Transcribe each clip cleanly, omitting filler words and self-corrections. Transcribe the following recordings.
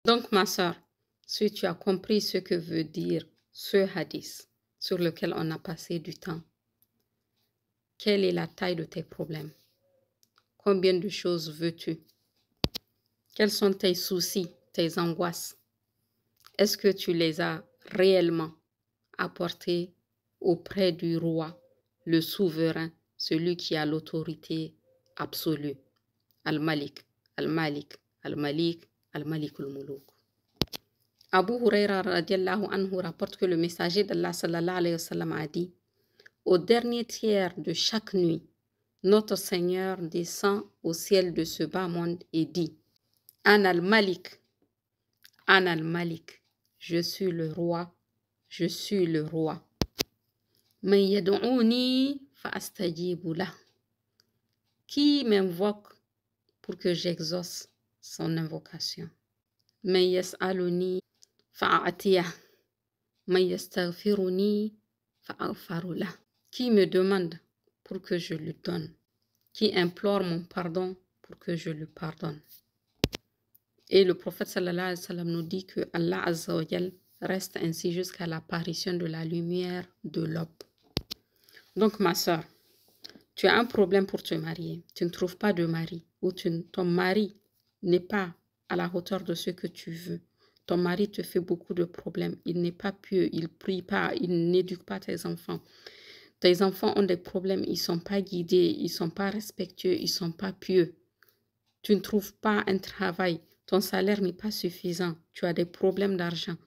Donc, ma sœur, si tu as compris ce que veut dire ce hadith sur lequel on a passé du temps, quelle est la taille de tes problèmes? Combien de choses veux-tu? Quels sont tes soucis, tes angoisses? Est-ce que tu les as réellement apportés auprès du roi, le souverain, celui qui a l'autorité absolue? Al-Malik, Al-Malik, Al-Malik, Al-Malik al-Muluk. Abu Huraira radiallahu anhu rapporte que le messager d'Allah sallallahu alayhi wa sallam a dit: au dernier tiers de chaque nuit, notre Seigneur descend au ciel de ce bas monde et dit: An al-Malik, An al-Malik, je suis le roi, je suis le roi. Man yad'uni fa astajibu lah. Qui m'invoque pour que j'exauce son invocation? Man yas'aluni fa a'tiyah. Man yastaghfiruni fa aghfaru lah. Qui me demande pour que je lui donne? Qui implore mon pardon pour que je lui pardonne? Et le prophète sallallahu alayhi wa sallam nous dit que Allah azza wa jal reste ainsi jusqu'à l'apparition de la lumière de l'aube. Donc ma soeur, tu as un problème pour te marier, tu ne trouves pas de mari, ou ton mari n'est pas à la hauteur de ce que tu veux. Ton mari te fait beaucoup de problèmes, il n'est pas pieux, il prie pas, il n'éduque pas tes enfants. Tes enfants ont des problèmes, ils ne sont pas guidés, ils ne sont pas respectueux, ils ne sont pas pieux. Tu ne trouves pas un travail, ton salaire n'est pas suffisant, tu as des problèmes d'argent.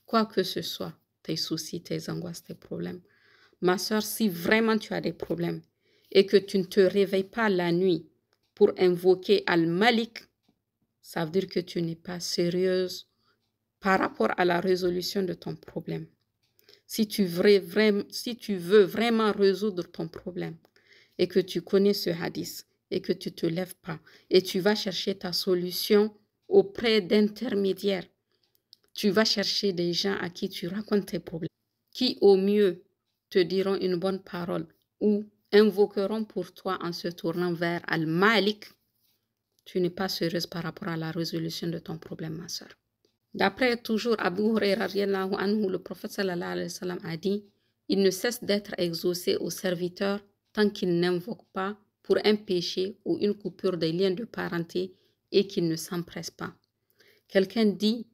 Quoi que ce soit, tes soucis, tes angoisses, tes problèmes. Ma soeur, si vraiment tu as des problèmes et que tu ne te réveilles pas la nuit pour invoquer Al-Malik, ça veut dire que tu n'es pas sérieuse par rapport à la résolution de ton problème. Si tu veux vraiment résoudre ton problème et que tu connais ce hadith et que tu ne te lèves pas et tu vas chercher ta solution auprès d'intermédiaires, tu vas chercher des gens à qui tu racontes tes problèmes, qui au mieux te diront une bonne parole ou invoqueront pour toi en se tournant vers Al-Malik, tu n'es pas sérieuse par rapport à la résolution de ton problème, ma soeur. D'après toujours Abu Huraira radiallahu anhu, le prophète sallallahu alayhi wa sallam a dit: il ne cesse d'être exaucé au serviteur tant qu'il n'invoque pas pour un péché ou une coupure des liens de parenté et qu'il ne s'empresse pas. Quelqu'un dit: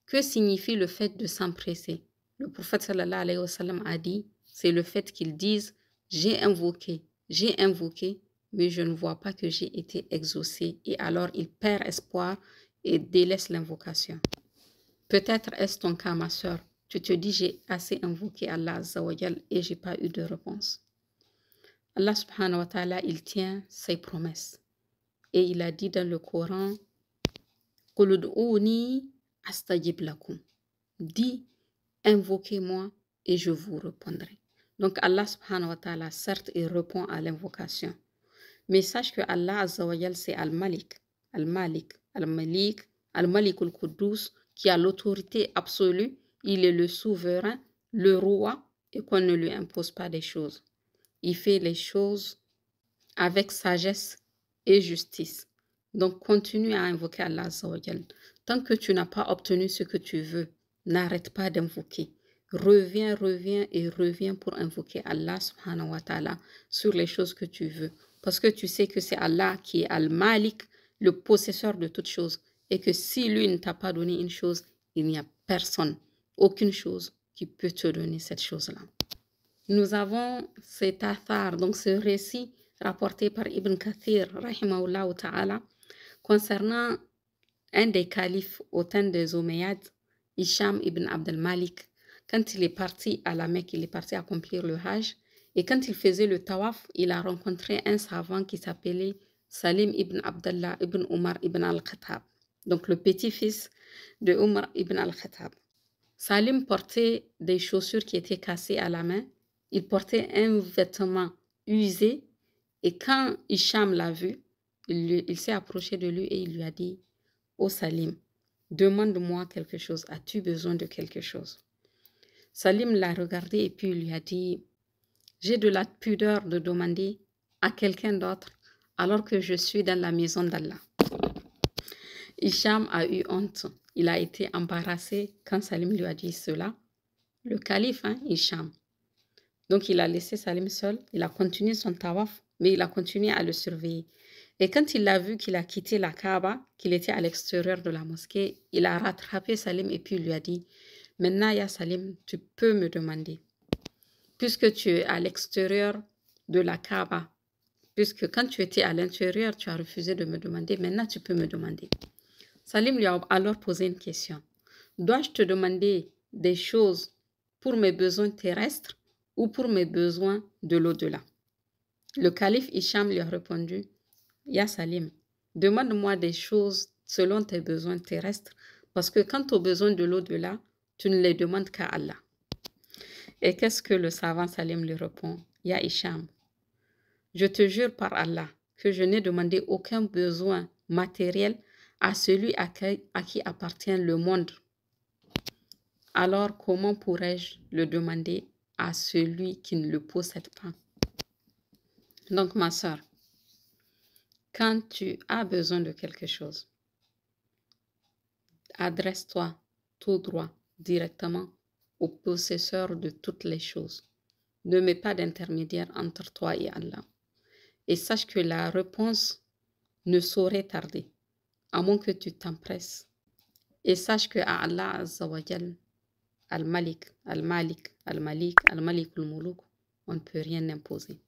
que signifie le fait de s'empresser? Le prophète sallallahu alayhi wa sallam a dit: c'est le fait qu'ils disent: j'ai invoqué, mais je ne vois pas que j'ai été exaucé, et alors il perd espoir et délaisse l'invocation. Peut-être est-ce ton cas, ma soeur. Tu te dis: j'ai assez invoqué Allah azza wa jal et j'ai pas eu de réponse. Allah subhanahu wa ta'ala, il tient ses promesses. Et il a dit dans le Coran: Qul ud'uni astajib lakum. Dis: invoquez-moi et je vous répondrai. Donc Allah subhanahu wa ta'ala, certes, il répond à l'invocation. Mais sache que Allah azza wa jal, c'est Al-Malik, Al-Malik, Al-Malik, Al-Malik al-Quddus, qui a l'autorité absolue. Il est le souverain, le roi, et qu'on ne lui impose pas des choses. Il fait les choses avec sagesse et justice. Donc continue à invoquer Allah azza wa jal. Tant que tu n'as pas obtenu ce que tu veux, n'arrête pas d'invoquer. Reviens pour invoquer Allah subhanahu wa ta'ala sur les choses que tu veux. Parce que tu sais que c'est Allah qui est Al-Malik, le possesseur de toutes choses. Et que si lui ne t'a pas donné une chose, il n'y a personne, aucune chose qui peut te donner cette chose-là. Nous avons cet athar, donc ce récit rapporté par Ibn Kathir, rahimahullah ta'ala, concernant un des califes au temps des Omeyyades, Hicham ibn Abdel Malik. Quand il est parti à la Mecque, il est parti accomplir le Hajj. Et quand il faisait le tawaf, il a rencontré un savant qui s'appelait Salim ibn Abdallah ibn Omar ibn al-Khattab, donc le petit-fils de Omar ibn al-Khattab. Salim portait des chaussures qui étaient cassées à la main. Il portait un vêtement usé. Et quand Hicham l'a vu, il s'est approché de lui et il lui a dit: oh Salim, demande-moi quelque chose. As-tu besoin de quelque chose? Salim l'a regardé et puis il lui a dit: j'ai de la pudeur de demander à quelqu'un d'autre alors que je suis dans la maison d'Allah. Hicham a eu honte. Il a été embarrassé quand Salim lui a dit cela. Le calife, hein, Hicham. Donc, il a laissé Salim seul. Il a continué son tawaf, mais il a continué à le surveiller. Et quand il a vu qu'il a quitté la Kaaba, qu'il était à l'extérieur de la mosquée, il a rattrapé Salim et puis il lui a dit, « Maintenant, ya Salim, tu peux me demander. Puisque tu es à l'extérieur de la Kaaba, puisque quand tu étais à l'intérieur, tu as refusé de me demander, maintenant tu peux me demander. » Salim lui a alors posé une question. « Dois-je te demander des choses pour mes besoins terrestres ou pour mes besoins de l'au-delà ?» Le calife Hicham lui a répondu, « Ya Salim, demande-moi des choses selon tes besoins terrestres, parce que quant aux besoins de l'au-delà, tu ne les demandes qu'à Allah. » Et qu'est-ce que le savant Salim lui répond? « Ya Hicham, je te jure par Allah que je n'ai demandé aucun besoin matériel à celui à qui appartient le monde. Alors comment pourrais-je le demander à celui qui ne le possède pas? » Donc ma sœur, quand tu as besoin de quelque chose, adresse-toi tout droit, directement au possesseur de toutes les choses. Ne mets pas d'intermédiaire entre toi et Allah. Et sache que la réponse ne saurait tarder, à moins que tu t'empresses. Et sache que à Allah Azza wa Jal, Al-Malik, Al-Malik, Al-Malik, Al-Malik al-Muluk, on ne peut rien imposer.